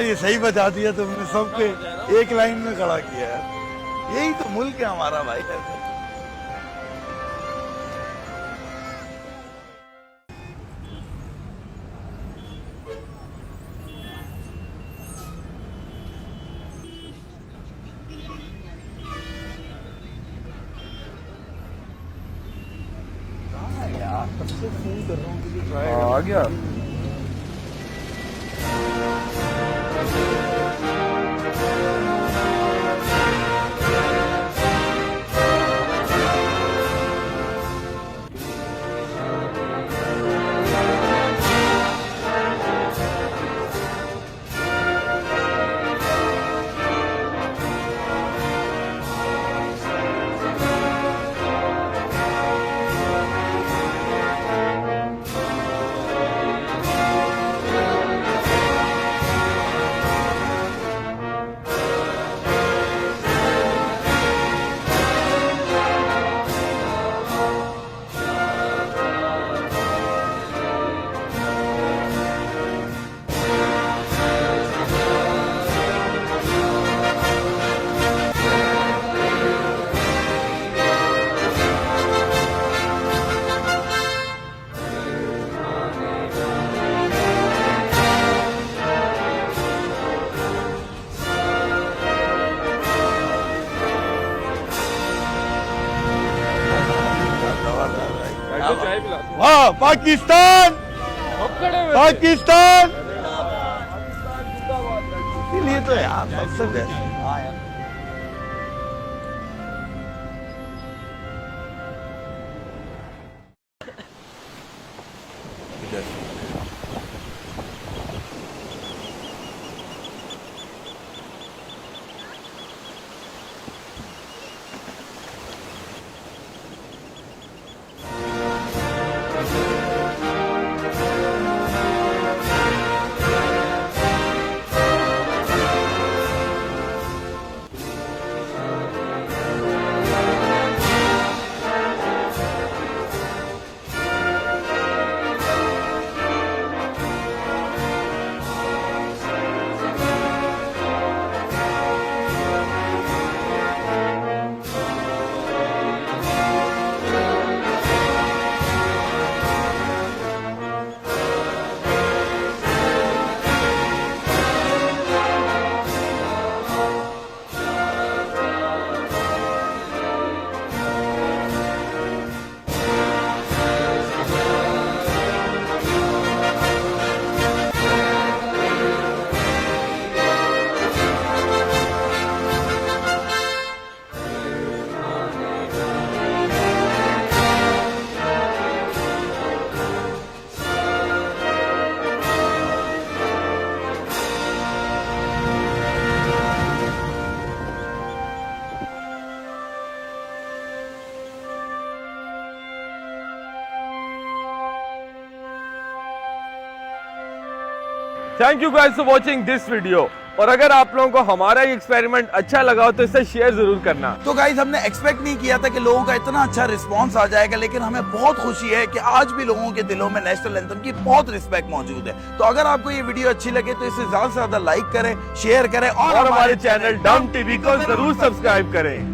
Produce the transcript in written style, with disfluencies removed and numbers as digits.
ये सही बता दिया तुमने, सबके एक लाइन में खड़ा किया है। यही तो मुल्क है हमारा भाई। यार कब से फोन कर रहा हूँ, आ गया। वाह पाकिस्तान, पाकिस्तान। इसीलिए तो यार मकसद है। हाँ यार thank you guys for watching this video. और अगर आप लोगों को हमारा ये एक्सपेरिमेंट अच्छा लगा हो तो इसे शेयर जरूर करना। तो गाइस हमने एक्सपेक्ट नहीं किया था कि लोगों का इतना अच्छा रिस्पांस आ जाएगा, लेकिन हमें बहुत खुशी है कि आज भी लोगों के दिलों में नेशनल एंथम की बहुत रिस्पेक्ट मौजूद है। तो अगर आपको ये वीडियो अच्छी लगे तो इसे ज्यादा से ज्यादा लाइक करें, शेयर करें और हमारे चैनल डम टीवी को जरूर सब्सक्राइब करें।